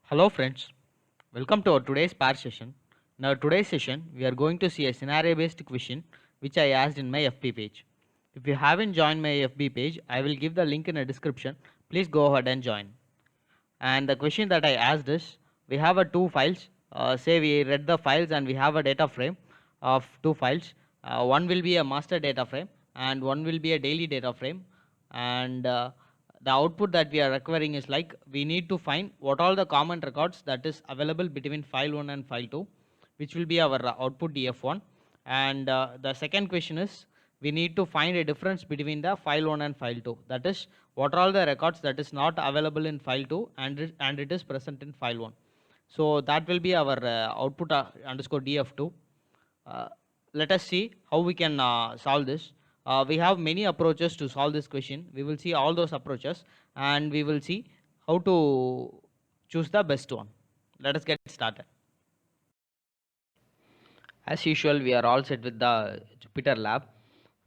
Hello friends, welcome to our today's pair session. In our today's session, we are going to see a scenario based question which I asked in my FB page. If you haven't joined my FB page, I will give the link in the description. Please go ahead and join. And the question that I asked is, we have a two files. Say we read the files and we have a data frame of two files. One will be a master data frame and one will be a daily data frame. And the output that we are requiring is like we need to find what all the common records that is available between file 1 and file 2, which will be our output df1. And the second question is, we need to find a difference between the file 1 and file 2, that is what are all the records that is not available in file 2 and it is present in file 1. So that will be our output underscore df2. uh, let us see how we can solve this. We have many approaches to solve this question. We will see all those approaches and we will see how to choose the best one. Let us get started. As usual, we are all set with the Jupyter lab,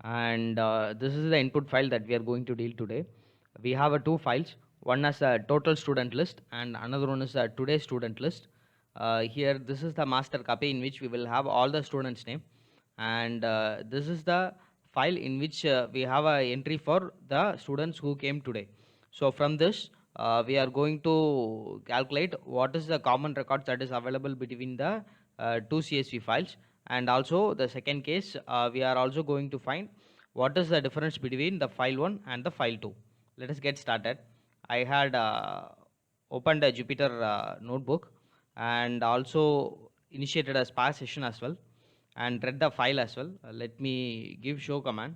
and this is the input file that we are going to deal today. We have two files. One is a total student list and another one is a today's student list. Here this is the master copy in which we will have all the students name, and this is the file in which we have a entry for the students who came today. So from this we are going to calculate what is the common records that is available between the two CSV files. And also the second case, we are also going to find what is the difference between the file 1 and the file 2. Let us get started. I had opened a Jupyter notebook and also initiated a spa session as well and read the file as well. Let me give show command.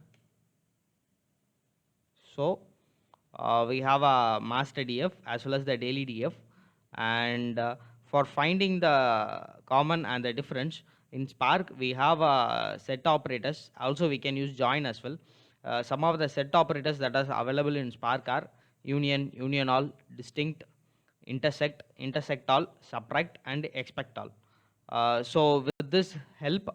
So we have a master df as well as the daily df, and for finding the common and the difference in Spark we have set operators. Also we can use join as well. Some of the set operators that are available in Spark are union, union all, distinct, intersect, intersect all, subtract and expect all. So with this help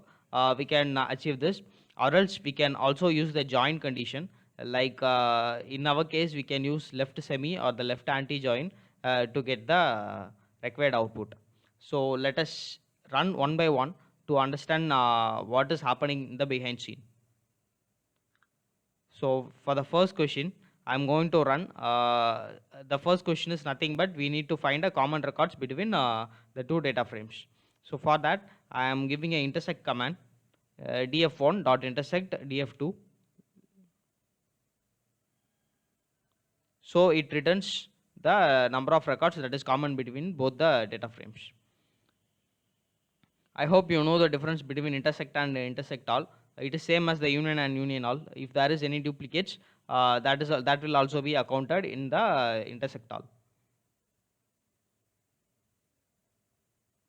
we can achieve this, or else we can also use the join condition. Like in our case we can use left semi or the left anti join to get the required output. So let us run one by one to understand what is happening in the behind scene. So for the first question, I'm going to run. The first question is nothing but we need to find a common records between the two data frames. So for that, I am giving an intersect command, df1 dot intersect df2. So it returns the number of records that is common between both the data frames. I hope you know the difference between intersect and intersect all. It is same as the union and union all. If there is any duplicates, that will also be accounted in the intersect all.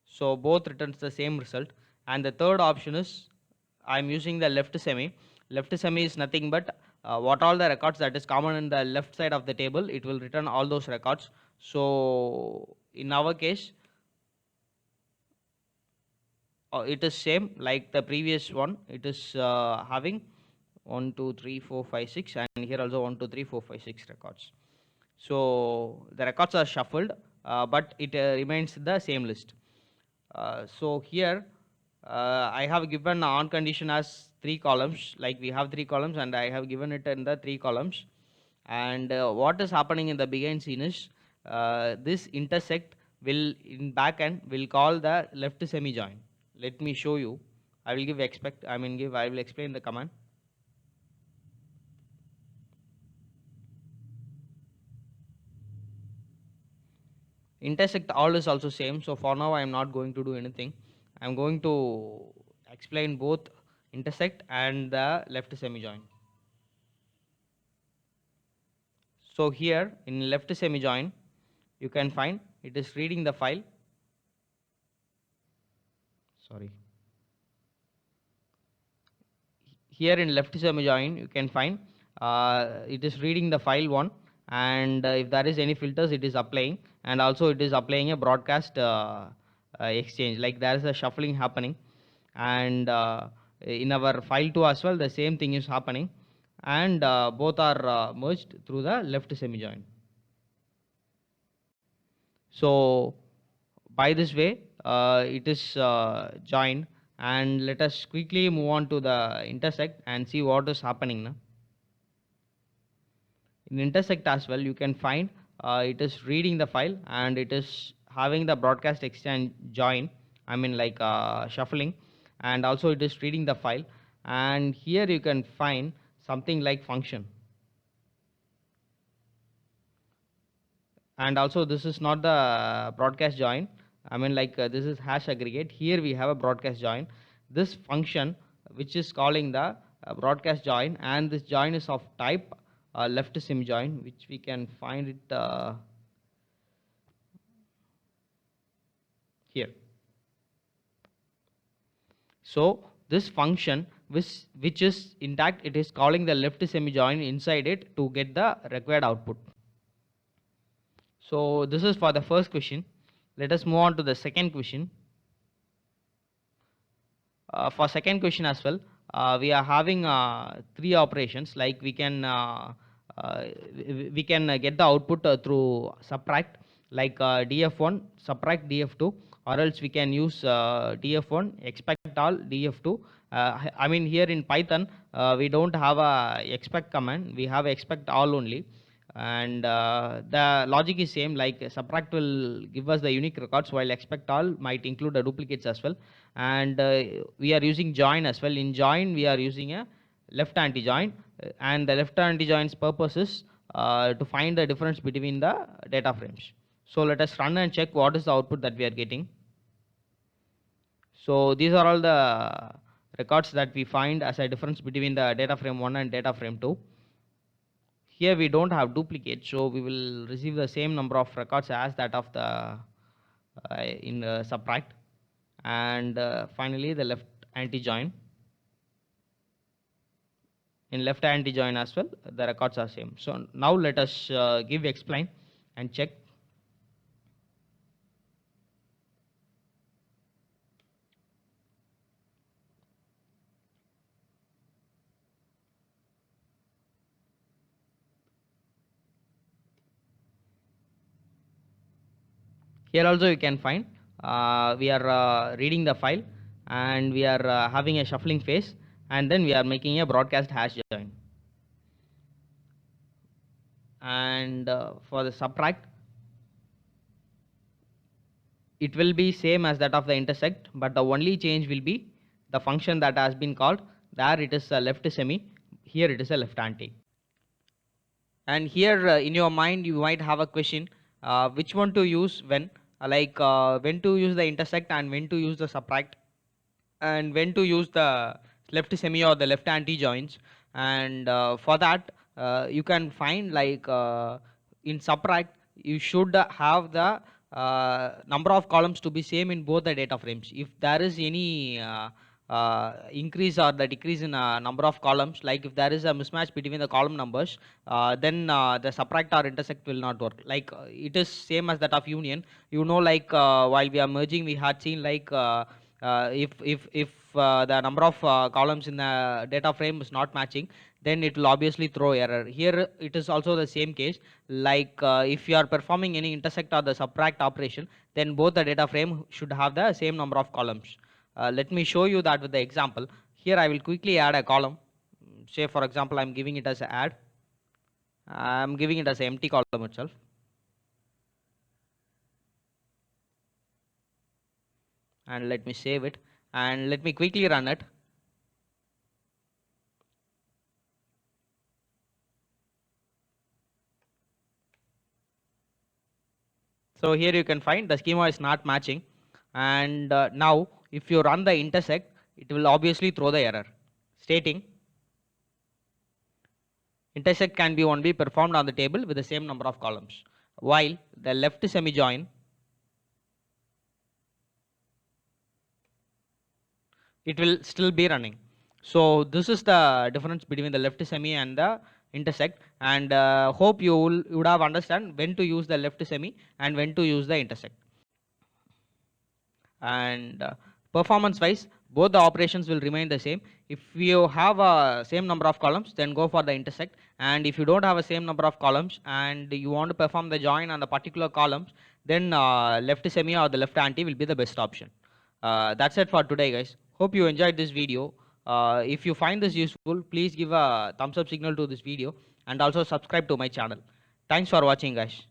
So both returns the same result. And the third option is I am using the left semi. Left semi is nothing but what all the records that is common in the left side of the table, it will return all those records. So in our case, it is same like the previous one. It is having 1 2 3 4 5 6, and here also 1 2 3 4 5 6 records. So the records are shuffled, but it remains the same list. So here I have given on condition as 3 columns, like we have 3 columns and I have given it in the 3 columns. And what is happening in the behind scene is this intersect will in backend will call the left semi join. Let me show you. I will give expect, I will explain the command. Intersect all is also same. So for now I am not going to do anything. I am going to explain both intersect and the left semi join. So here in left semi join you can find it is reading the file. Sorry. Here in left semi join you can find it is reading the file 1, and if there is any filters it is applying, and also it is applying a broadcast exchange, like there is a shuffling happening. And in our file 2 as well the same thing is happening, and both are merged through the left semi join. So by this way it is joined. And let us quickly move on to the intersect and see what is happening now. In intersect as well, you can find it is reading the file and it is having the broadcast exchange join, I mean like shuffling, and also it is reading the file. And here you can find something like function, and also this is not the broadcast join, I mean like this is hash aggregate. Here we have a broadcast join, this function which is calling the broadcast join, and this join is of type left sim join, which we can find it here. So this function which is intact, it is calling the left semi join inside it to get the required output. So this is for the first question. Let us move on to the second question. For second question as well, we are having three operations, like we can get the output through subtract, like df1 subtract df2, or else we can use df1 expect all df2. I mean here in Python we don't have a expect command, we have expect all only. And the logic is same, like subtract will give us the unique records, while expect all might include the duplicates as well. And we are using join as well. In join we are using a left anti-join, and the left anti-join's purpose is to find the difference between the data frames. So let us run and check what is the output that we are getting. So these are all the records that we find as a difference between the data frame 1 and data frame 2. Here we don't have duplicate, so we will receive the same number of records as that of the in subtract. And finally the left anti-join. In left anti-join as well, the records are same. So now let us give explain and check. Here also you can find we are reading the file, and we are having a shuffling phase, and then we are making a broadcast hash join. And for the subtract, it will be same as that of the intersect, but the only change will be the function that has been called. There it is a left semi, here it is a left anti. And here in your mind you might have a question, which one to use when, when to use the intersect and when to use the subtract, and when to use the left semi or the left anti joins. And for that you can find, like in subtract you should have the number of columns to be same in both the data frames. If there is any increase or the decrease in number of columns, like if there is a mismatch between the column numbers, then the subtract or intersect will not work. Like it is same as that of union, like while we are merging we had seen, like if the number of columns in the data frame is not matching, then it will obviously throw error. Here it is also the same case, like if you are performing any intersect or the subtract operation, then both the data frame should have the same number of columns. Let me show you that with the example. Here I will quickly add a column. Say for example I am giving it as add, I am giving it as an empty column itself. And let me save it, and let me quickly run it. So here you can find the schema is not matching, and now if you run the intersect, it will obviously throw the error stating intersect can be only performed on the table with the same number of columns, while the left semi join it will still be running. So this is the difference between the left semi and the intersect, and hope you would have understand when to use the left semi and when to use the intersect. And performance wise both the operations will remain the same. If you have a same number of columns, then go for the intersect, and if you don't have a same number of columns and you want to perform the join on the particular columns, then left semi or the left anti will be the best option. That's it for today, guys. Hope you enjoyed this video. If you find this useful, please give a thumbs up signal to this video and also subscribe to my channel. Thanks for watching, guys.